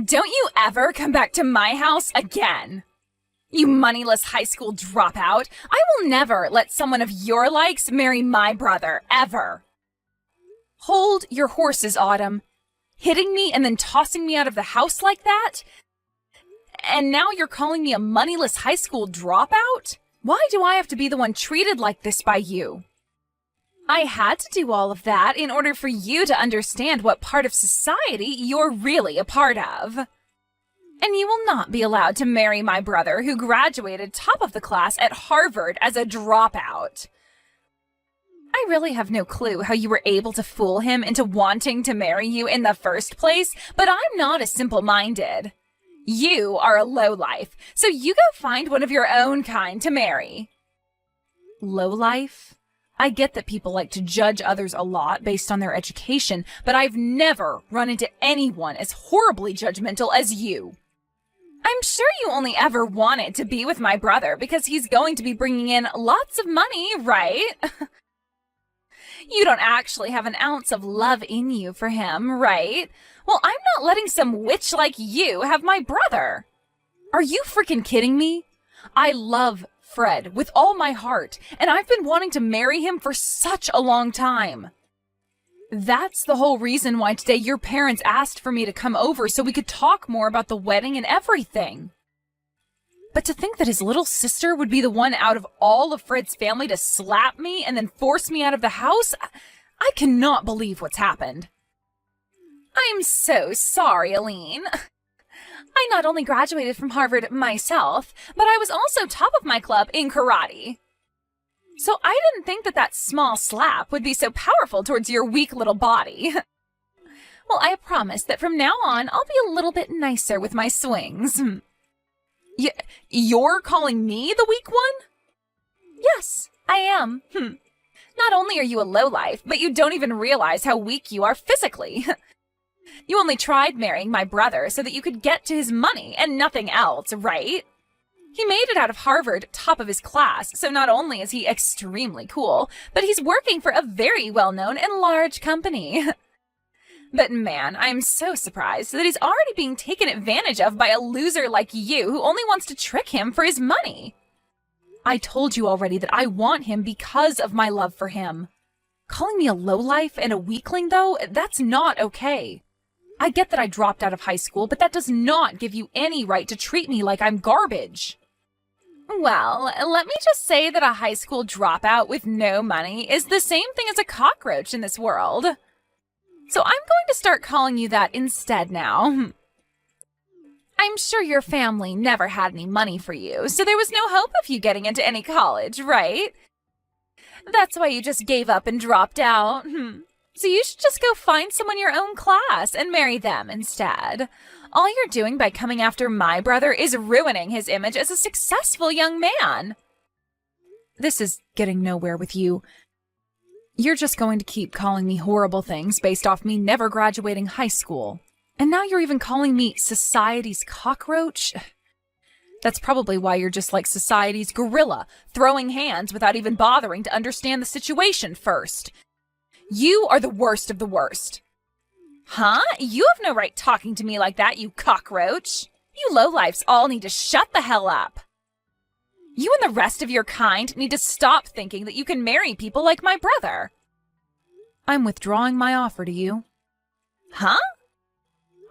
Don't you ever come back to my house again. You moneyless high school dropout. I will never let someone of your likes marry my brother, ever. Hold your horses, Autumn. Hitting me and then tossing me out of the house like that? And now you're calling me a moneyless high school dropout? Why do I have to be the one treated like this by you? I had to do all of that in order for you to understand what part of society you're really a part of. And you will not be allowed to marry my brother who graduated top of the class at Harvard as a dropout. I really have no clue how you were able to fool him into wanting to marry you in the first place, but I'm not as simple-minded. You are a lowlife, so you go find one of your own kind to marry. Lowlife? I get that people like to judge others a lot based on their education, but I've never run into anyone as horribly judgmental as you. I'm sure you only ever wanted to be with my brother because he's going to be bringing in lots of money, right? You don't actually have an ounce of love in you for him, right? Well, I'm not letting some witch like you have my brother. Are you freaking kidding me? I love Fred with all my heart, and I've been wanting to marry him for such a long time. That's the whole reason why today your parents asked for me to come over so we could talk more about the wedding and everything. But to think that his little sister would be the one out of all of Fred's family to slap me and then force me out of the house, I cannot believe what's happened. I'm so sorry, Aline. I not only graduated from Harvard myself, but I was also top of my club in karate. So I didn't think that small slap would be so powerful towards your weak little body. Well, I promise that from now on, I'll be a little bit nicer with my swings. You're calling me the weak one? Yes, I am. Not only are you a lowlife, but you don't even realize how weak you are physically. You only tried marrying my brother so that you could get to his money and nothing else, right? He made it out of Harvard top of his class, so not only is he extremely cool, but he's working for a very well-known and large company. But man, I'm so surprised that he's already being taken advantage of by a loser like you who only wants to trick him for his money. I told you already that I want him because of my love for him. Calling me a lowlife and a weakling, though, that's not okay. I get that I dropped out of high school, but that does not give you any right to treat me like I'm garbage. Well, let me just say that a high school dropout with no money is the same thing as a cockroach in this world. So I'm going to start calling you that instead now. I'm sure your family never had any money for you, so there was no hope of you getting into any college, right? That's why you just gave up and dropped out. So you should just go find someone your own class and marry them instead. All you're doing by coming after my brother is ruining his image as a successful young man. This is getting nowhere with you. You're just going to keep calling me horrible things based off me never graduating high school. And now you're even calling me society's cockroach? That's probably why you're just like society's gorilla, throwing hands without even bothering to understand the situation first. You are the worst of the worst. Huh? You have no right talking to me like that, you cockroach. You lowlifes all need to shut the hell up. You and the rest of your kind need to stop thinking that you can marry people like my brother. I'm withdrawing my offer to you. Huh?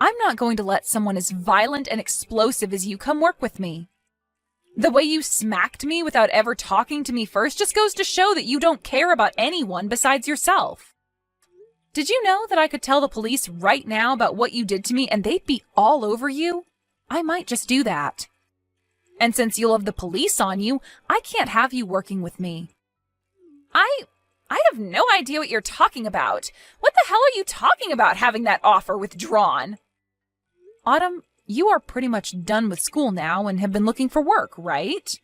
I'm not going to let someone as violent and explosive as you come work with me. The way you smacked me without ever talking to me first just goes to show that you don't care about anyone besides yourself. Did you know that I could tell the police right now about what you did to me and they'd be all over you? I might just do that. And since you'll have the police on you, I can't have you working with me. I have no idea what you're talking about. What the hell are you talking about having that offer withdrawn? Autumn, you are pretty much done with school now and have been looking for work, right?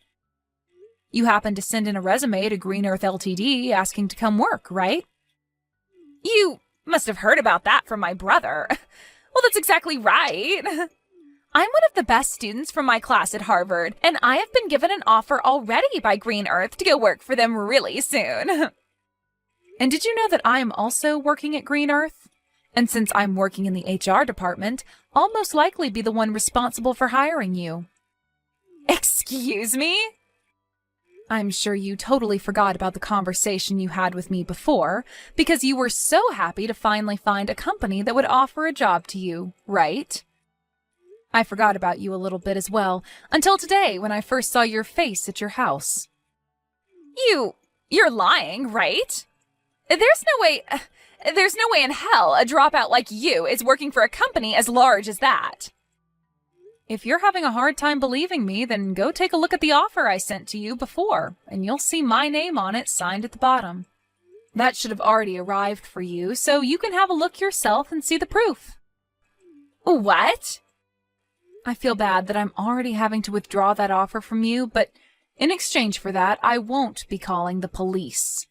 You happened to send in a resume to Green Earth Ltd. Asking to come work, right? You must have heard about that from my brother. Well, that's exactly right. I'm one of the best students from my class at Harvard, and I have been given an offer already by Green Earth to go work for them really soon. And did you know that I am also working at Green Earth? And since I'm working in the HR department, I'll most likely be the one responsible for hiring you. Excuse me? I'm sure you totally forgot about the conversation you had with me before, because you were so happy to finally find a company that would offer a job to you, right? I forgot about you a little bit as well, until today when I first saw your face at your house. You're lying, right? There's no way in hell a dropout like you is working for a company as large as that. If you're having a hard time believing me, then go take a look at the offer I sent to you before, and you'll see my name on it signed at the bottom. That should have already arrived for you, so you can have a look yourself and see the proof. What? I feel bad that I'm already having to withdraw that offer from you, but in exchange for that, I won't be calling the police.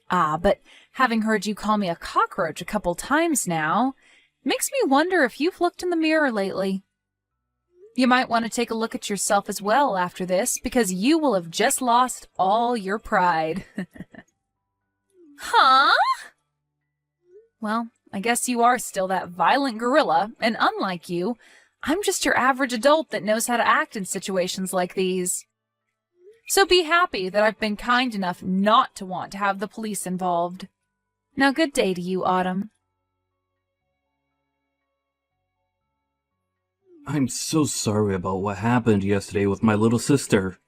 But having heard you call me a cockroach a couple times now, makes me wonder if you've looked in the mirror lately. You might want to take a look at yourself as well after this, because you will have just lost all your pride. Huh? Well, I guess you are still that violent gorilla, and unlike you, I'm just your average adult that knows how to act in situations like these. So be happy that I've been kind enough not to want to have the police involved. Now, good day to you, Autumn. I'm so sorry about what happened yesterday with my little sister.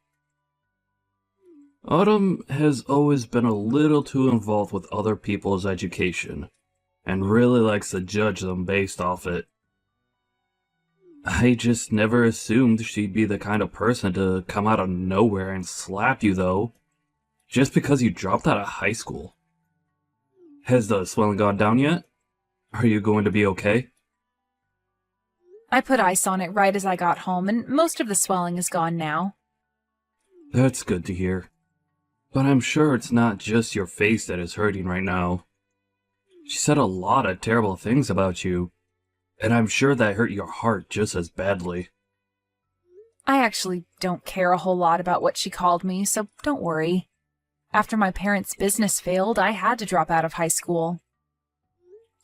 Autumn has always been a little too involved with other people's education, and really likes to judge them based off it. I just never assumed she'd be the kind of person to come out of nowhere and slap you, though, just because you dropped out of high school. Has the swelling gone down yet? Are you going to be okay? I put ice on it right as I got home, and most of the swelling is gone now. That's good to hear. But I'm sure it's not just your face that is hurting right now. She said a lot of terrible things about you, and I'm sure that hurt your heart just as badly. I actually don't care a whole lot about what she called me, so don't worry. After my parents' business failed, I had to drop out of high school.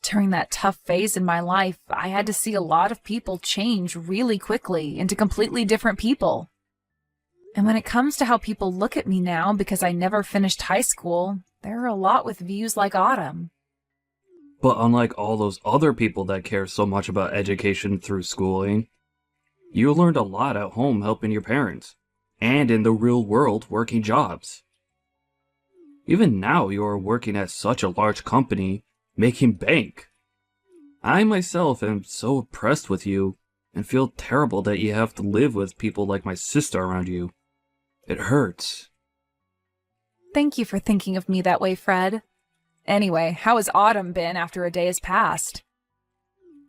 During that tough phase in my life, I had to see a lot of people change really quickly into completely different people. And when it comes to how people look at me now because I never finished high school, there are a lot with views like Autumn. But unlike all those other people that care so much about education through schooling, you learned a lot at home helping your parents, and in the real world working jobs. Even now you are working at such a large company, making bank. I myself am so impressed with you, and feel terrible that you have to live with people like my sister around you. It hurts. Thank you for thinking of me that way, Fred. Anyway, how has Autumn been after a day has passed?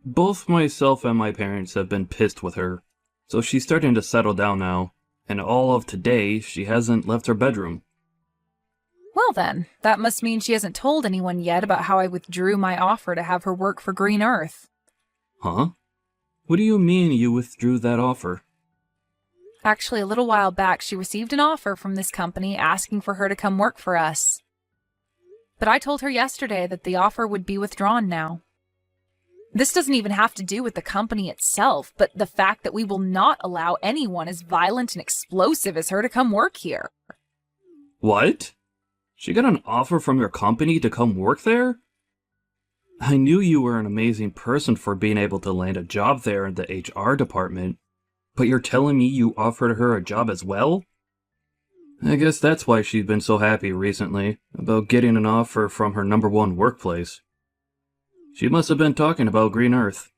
Both myself and my parents have been pissed with her, so she's starting to settle down now, and all of today she hasn't left her bedroom. Well then, that must mean she hasn't told anyone yet about how I withdrew my offer to have her work for Green Earth. Huh? What do you mean you withdrew that offer? Actually, a little while back, she received an offer from this company asking for her to come work for us. But I told her yesterday that the offer would be withdrawn now. This doesn't even have to do with the company itself, but the fact that we will not allow anyone as violent and explosive as her to come work here. What? She got an offer from your company to come work there? I knew you were an amazing person for being able to land a job there in the HR department, but you're telling me you offered her a job as well? I guess that's why she's been so happy recently about getting an offer from her #1 workplace. She must have been talking about Green Earth.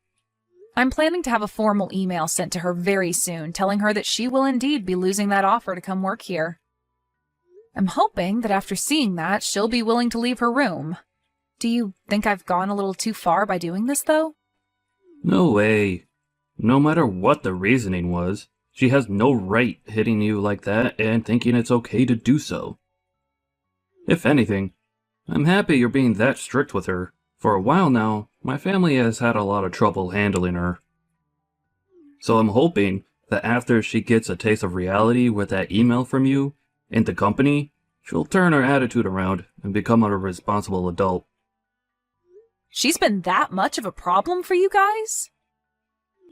I'm planning to have a formal email sent to her very soon telling her that she will indeed be losing that offer to come work here. I'm hoping that after seeing that, she'll be willing to leave her room. Do you think I've gone a little too far by doing this, though? No way. No matter what the reasoning was, she has no right hitting you like that and thinking it's okay to do so. If anything, I'm happy you're being that strict with her. For a while now, my family has had a lot of trouble handling her. So I'm hoping that after she gets a taste of reality with that email from you and the company, she'll turn her attitude around and become a responsible adult. She's been that much of a problem for you guys?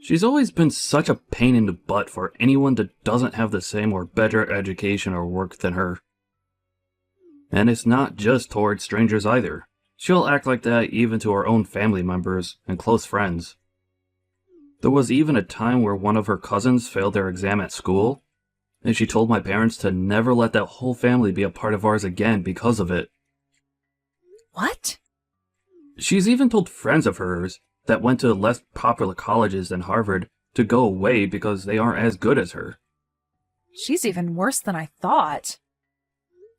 She's always been such a pain in the butt for anyone that doesn't have the same or better education or work than her. And it's not just towards strangers either. She'll act like that even to her own family members and close friends. There was even a time where one of her cousins failed their exam at school, and she told my parents to never let that whole family be a part of ours again because of it. What? She's even told friends of hers that went to less popular colleges than Harvard to go away because they aren't as good as her. She's even worse than I thought.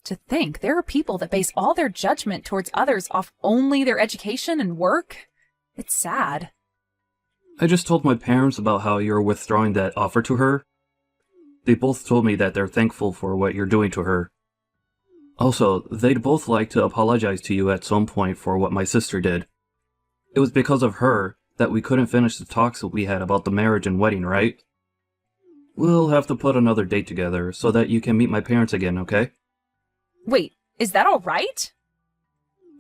To think there are people that base all their judgment towards others off only their education and work. It's sad. I just told my parents about how you're withdrawing that offer to her. They both told me that they're thankful for what you're doing to her. Also, they'd both like to apologize to you at some point for what my sister did. It was because of her that we couldn't finish the talks that we had about the marriage and wedding, right? We'll have to put another date together so that you can meet my parents again, okay? Wait, is that all right?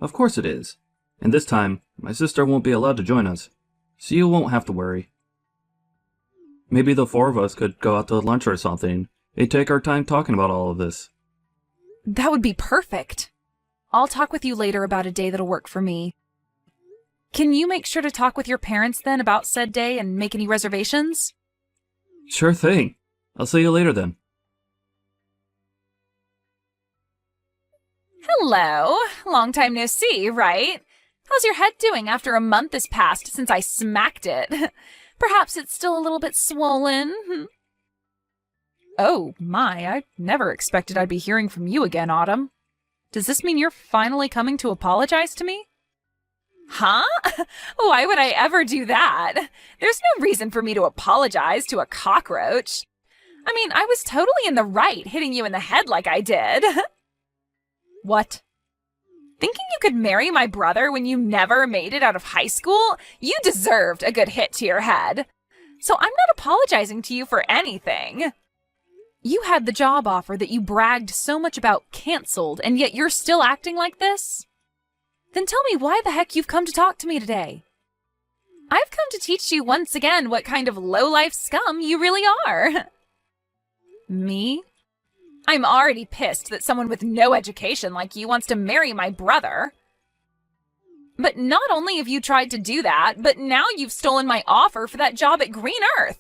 Of course it is. And this time, my sister won't be allowed to join us, so you won't have to worry. Maybe the four of us could go out to lunch or something and take our time talking about all of this. That would be perfect. I'll talk with you later about a day that'll work for me. Can you make sure to talk with your parents then about said day and make any reservations? Sure thing. I'll see you later then. Hello. Long time no see, right? How's your head doing after a month has passed since I smacked it? Perhaps it's still a little bit swollen. Oh my, I never expected I'd be hearing from you again, Autumn. Does this mean you're finally coming to apologize to me? Huh? Why would I ever do that? There's no reason for me to apologize to a cockroach. I mean, I was totally in the right hitting you in the head like I did. What? Thinking you could marry my brother when you never made it out of high school? You deserved a good hit to your head. So I'm not apologizing to you for anything. You had the job offer that you bragged so much about canceled, and yet you're still acting like this? Then tell me why the heck you've come to talk to me today. I've come to teach you once again what kind of low-life scum you really are. Me? I'm already pissed that someone with no education like you wants to marry my brother. But not only have you tried to do that, but now you've stolen my offer for that job at Green Earth.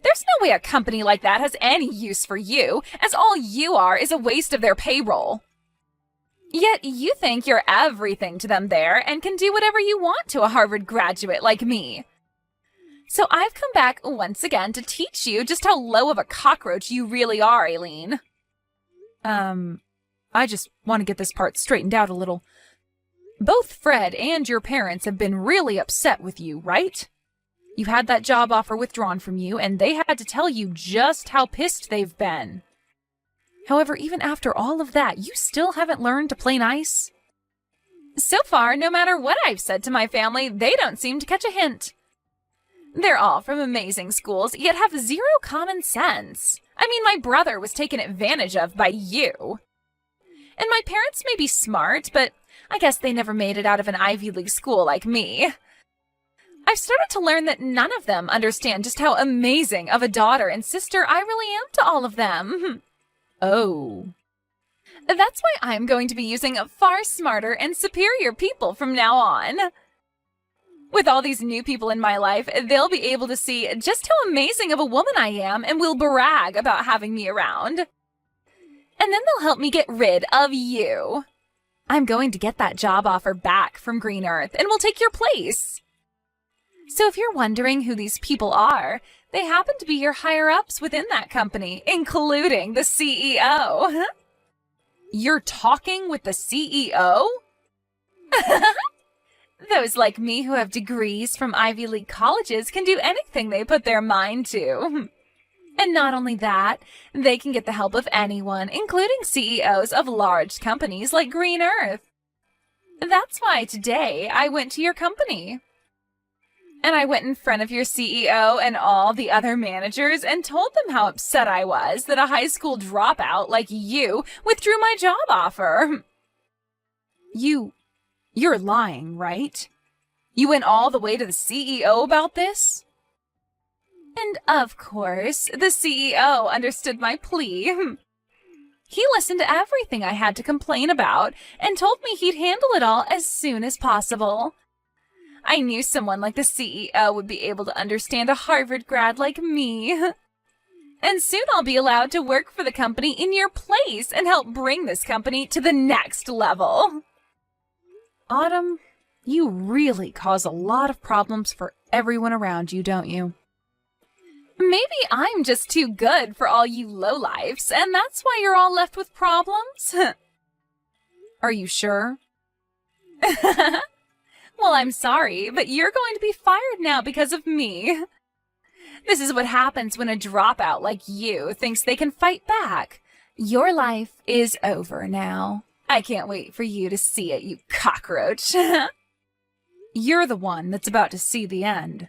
There's no way a company like that has any use for you, as all you are is a waste of their payroll. Yet you think you're everything to them there and can do whatever you want to a Harvard graduate like me. So I've come back once again to teach you just how low of a cockroach you really are, Aileen. I just want to get this part straightened out a little. Both Fred and your parents have been really upset with you, right? You had that job offer withdrawn from you, and they had to tell you just how pissed they've been. However, even after all of that, you still haven't learned to play nice? So far, no matter what I've said to my family, they don't seem to catch a hint. They're all from amazing schools, yet have zero common sense. I mean, my brother was taken advantage of by you. And my parents may be smart, but I guess they never made it out of an Ivy League school like me. I've started to learn that none of them understand just how amazing of a daughter and sister I really am to all of them. Oh. That's why I'm going to be using far smarter and superior people from now on. With all these new people in my life, they'll be able to see just how amazing of a woman I am and will brag about having me around. And then they'll help me get rid of you. I'm going to get that job offer back from Green Earth and will take your place. So if you're wondering who these people are, they happen to be your higher-ups within that company, including the CEO. You're talking with the CEO? Those like me who have degrees from Ivy League colleges can do anything they put their mind to. And not only that, they can get the help of anyone, including CEOs of large companies like Green Earth. That's why today I went to your company. And I went in front of your CEO and all the other managers and told them how upset I was that a high school dropout like you withdrew my job offer. You're lying, right? You went all the way to the CEO about this? And of course, the CEO understood my plea. He listened to everything I had to complain about and told me he'd handle it all as soon as possible. I knew someone like the CEO would be able to understand a Harvard grad like me. And soon I'll be allowed to work for the company in your place and help bring this company to the next level. Autumn, you really cause a lot of problems for everyone around you, don't you? Maybe I'm just too good for all you lowlifes, and that's why you're all left with problems? Are you sure? Well, I'm sorry, but you're going to be fired now because of me. This is what happens when a dropout like you thinks they can fight back. Your life is over now. I can't wait for you to see it, you cockroach. You're the one that's about to see the end.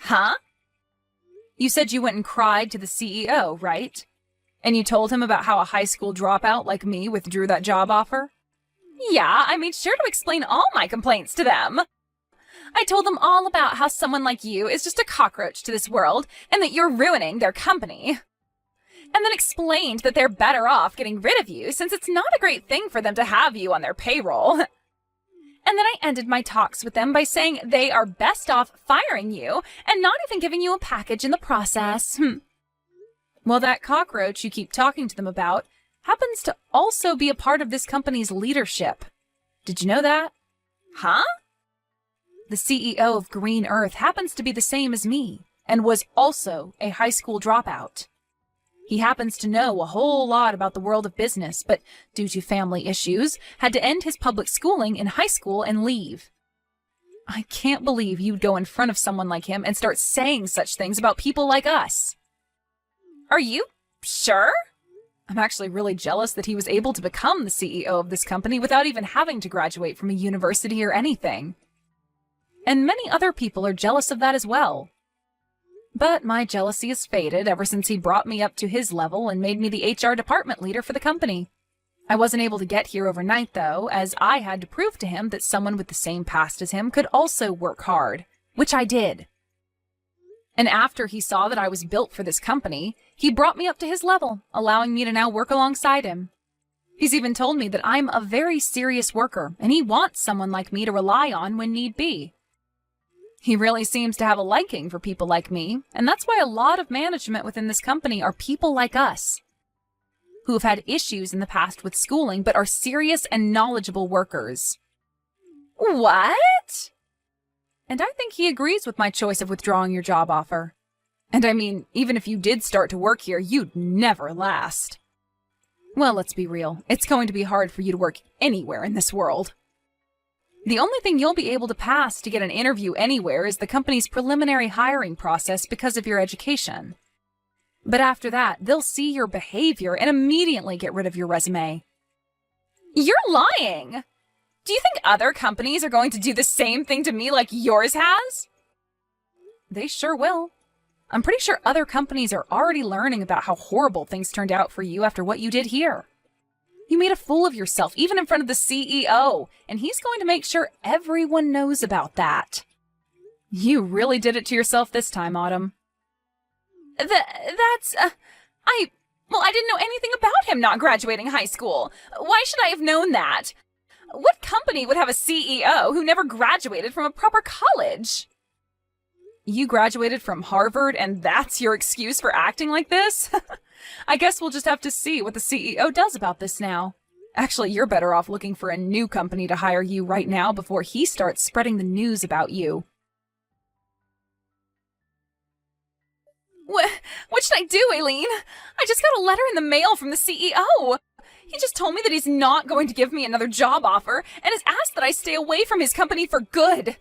Huh? You said you went and cried to the CEO, right? And you told him about how a high school dropout like me withdrew that job offer? Yeah, I made sure to explain all my complaints to them. I told them all about how someone like you is just a cockroach to this world and that you're ruining their company. And then explained that they're better off getting rid of you since it's not a great thing for them to have you on their payroll. And then I ended my talks with them by saying they are best off firing you and not even giving you a package in the process. Well, that cockroach you keep talking to them about happens to also be a part of this company's leadership. Did you know that? Huh? The CEO of Green Earth happens to be the same as me and was also a high school dropout. He happens to know a whole lot about the world of business, but due to family issues, had to end his public schooling in high school and leave. I can't believe you'd go in front of someone like him and start saying such things about people like us. Are you sure? I'm actually really jealous that he was able to become the CEO of this company without even having to graduate from a university or anything. And many other people are jealous of that as well. But my jealousy has faded ever since he brought me up to his level and made me the HR department leader for the company. I wasn't able to get here overnight, though, as I had to prove to him that someone with the same past as him could also work hard, which I did. And after he saw that I was built for this company, he brought me up to his level, allowing me to now work alongside him. He's even told me that I'm a very serious worker, and he wants someone like me to rely on when need be. He really seems to have a liking for people like me, and that's why a lot of management within this company are people like us, who have had issues in the past with schooling but are serious and knowledgeable workers. What? And I think he agrees with my choice of withdrawing your job offer. And I mean, even if you did start to work here, you'd never last. Well, let's be real. It's going to be hard for you to work anywhere in this world. The only thing you'll be able to pass to get an interview anywhere is the company's preliminary hiring process because of your education. But after that, they'll see your behavior and immediately get rid of your resume. You're lying! Do you think other companies are going to do the same thing to me like yours has? They sure will. I'm pretty sure other companies are already learning about how horrible things turned out for you after what you did here. You made a fool of yourself, even in front of the CEO, and he's going to make sure everyone knows about that. You really did it to yourself this time, Autumn. I didn't know anything about him not graduating high school. Why should I have known that? What company would have a CEO who never graduated from a proper college? You graduated from Harvard, and that's your excuse for acting like this? I guess we'll just have to see what the CEO does about this now. Actually, you're better off looking for a new company to hire you right now before he starts spreading the news about you. What should I do, Aileen? I just got a letter in the mail from the CEO. He just told me that he's not going to give me another job offer and has asked that I stay away from his company for good.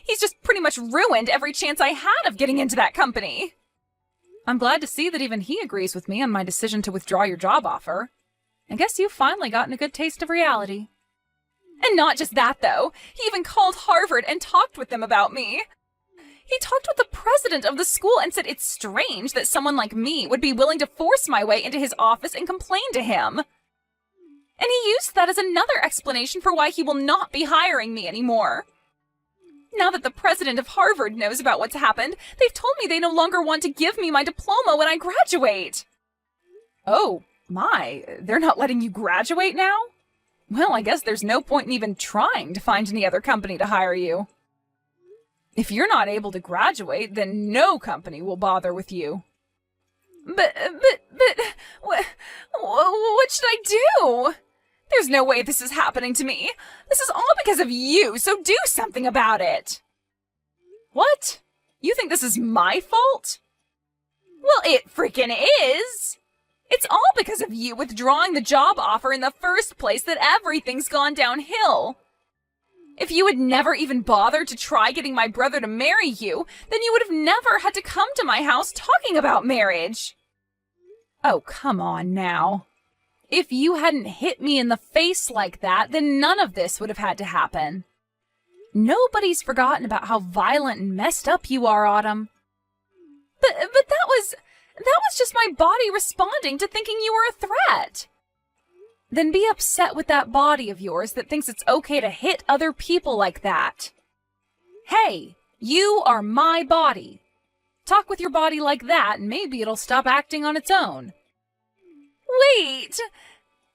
He's just pretty much ruined every chance I had of getting into that company. I'm glad to see that even he agrees with me on my decision to withdraw your job offer. I guess you've finally gotten a good taste of reality. And not just that, though. He even called Harvard and talked with them about me. He talked with the president of the school and said it's strange that someone like me would be willing to force my way into his office and complain to him. And he used that as another explanation for why he will not be hiring me anymore. Now that the president of Harvard knows about what's happened, they've told me they no longer want to give me my diploma when I graduate. Oh, my, they're not letting you graduate now? Well, I guess there's no point in even trying to find any other company to hire you. If you're not able to graduate, then no company will bother with you. But, what should I do? There's no way this is happening to me. This is all because of you, so do something about it. What? You think this is my fault? Well, it freaking is. It's all because of you withdrawing the job offer in the first place that everything's gone downhill. If you had never even bothered to try getting my brother to marry you, then you would have never had to come to my house talking about marriage. Oh, come on now. If you hadn't hit me in the face like that, then none of this would have had to happen. Nobody's forgotten about how violent and messed up you are, Autumn. But that was just my body responding to thinking you were a threat. Then be upset with that body of yours that thinks it's okay to hit other people like that. Hey, you are my body. Talk with your body like that and maybe it'll stop acting on its own. Wait!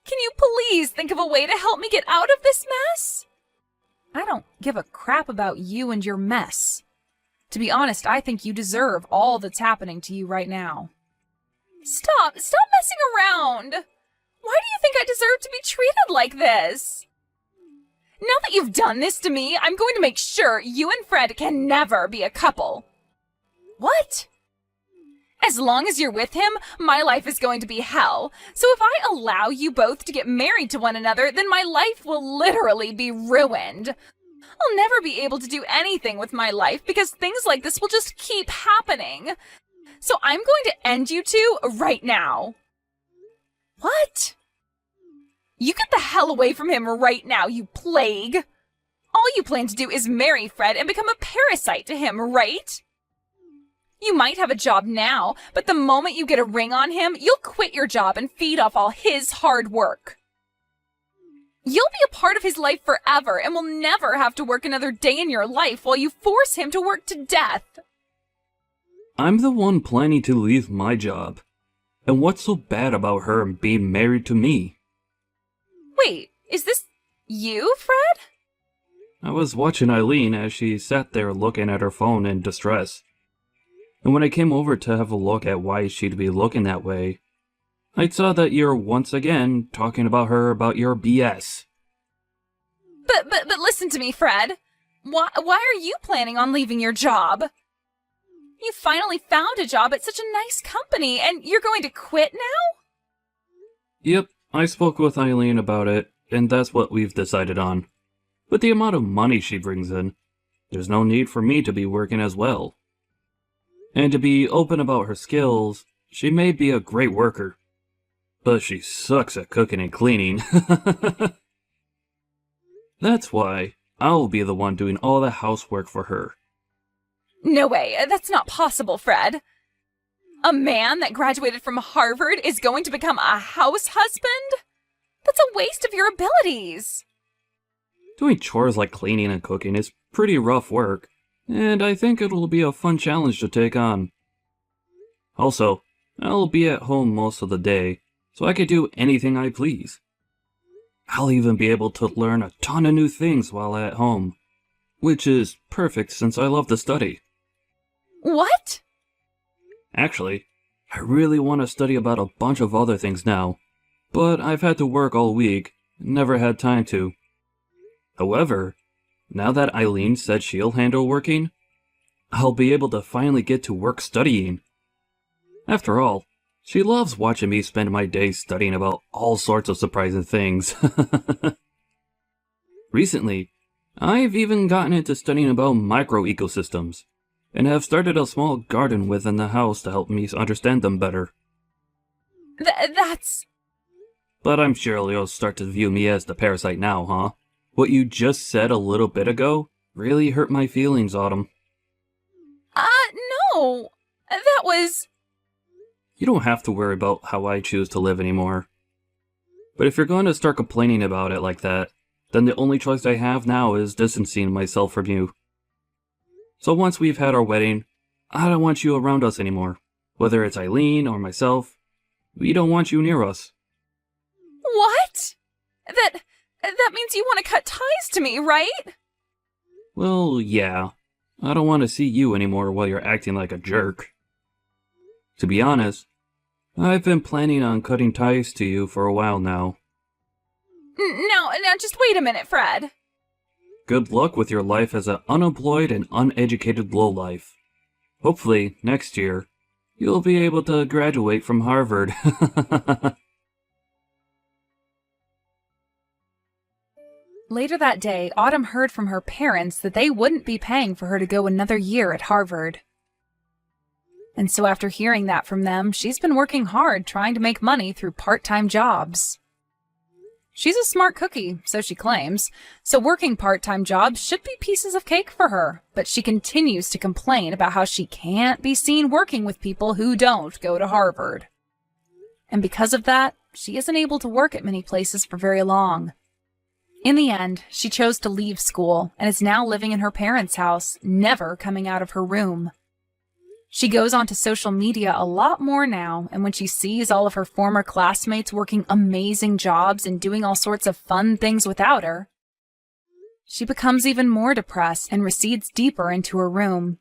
Can you please think of a way to help me get out of this mess? I don't give a crap about you and your mess. To be honest, I think you deserve all that's happening to you right now. Stop messing around! Why do you think I deserve to be treated like this? Now that you've done this to me, I'm going to make sure you and Fred can never be a couple. What? As long as you're with him, my life is going to be hell. So if I allow you both to get married to one another, then my life will literally be ruined. I'll never be able to do anything with my life because things like this will just keep happening. So I'm going to end you two right now. What? You get the hell away from him right now, you plague. All you plan to do is marry Fred and become a parasite to him, right? You might have a job now, but the moment you get a ring on him, you'll quit your job and feed off all his hard work. You'll be a part of his life forever and will never have to work another day in your life while you force him to work to death. I'm the one planning to leave my job. And what's so bad about her being married to me? Wait, is this you, Fred? I was watching Eileen as she sat there looking at her phone in distress. And when I came over to have a look at why she'd be looking that way, I saw that you're once again talking about her about your BS. But listen to me, Fred. Why are you planning on leaving your job? You finally found a job at such a nice company, and you're going to quit now? Yep, I spoke with Eileen about it, and that's what we've decided on. With the amount of money she brings in, there's no need for me to be working as well. And to be open about her skills, she may be a great worker. But she sucks at cooking and cleaning. That's why I'll be the one doing all the housework for her. No way, that's not possible, Fred. A man that graduated from Harvard is going to become a house husband? That's a waste of your abilities. Doing chores like cleaning and cooking is pretty rough work, and I think it'll be a fun challenge to take on. Also, I'll be at home most of the day, so I can do anything I please. I'll even be able to learn a ton of new things while at home, which is perfect since I love to study. What? Actually, I really want to study about a bunch of other things now, but I've had to work all week, never had time to. However, now that Eileen said she'll handle working, I'll be able to finally get to work studying. After all, she loves watching me spend my days studying about all sorts of surprising things. Recently, I've even gotten into studying about microecosystems, and have started a small garden within the house to help me understand them better. That's... But I'm sure you'll start to view me as the parasite now, huh? What you just said a little bit ago really hurt my feelings, Autumn. No. That was... You don't have to worry about how I choose to live anymore. But if you're going to start complaining about it like that, then the only choice I have now is distancing myself from you. So once we've had our wedding, I don't want you around us anymore. Whether it's Eileen or myself, we don't want you near us. What? That means you want to cut ties to me, right? Well, yeah. I don't want to see you anymore while you're acting like a jerk. To be honest, I've been planning on cutting ties to you for a while now. Now, just wait a minute, Fred. Good luck with your life as an unemployed and uneducated lowlife. Hopefully, next year, you'll be able to graduate from Harvard. Later that day, Autumn heard from her parents that they wouldn't be paying for her to go another year at Harvard. And so after hearing that from them, she's been working hard trying to make money through part-time jobs. She's a smart cookie, so she claims, so working part-time jobs should be pieces of cake for her, but she continues to complain about how she can't be seen working with people who don't go to Harvard. And because of that, she isn't able to work at many places for very long. In the end, she chose to leave school and is now living in her parents' house, never coming out of her room. She goes onto social media a lot more now, and when she sees all of her former classmates working amazing jobs and doing all sorts of fun things without her, she becomes even more depressed and recedes deeper into her room.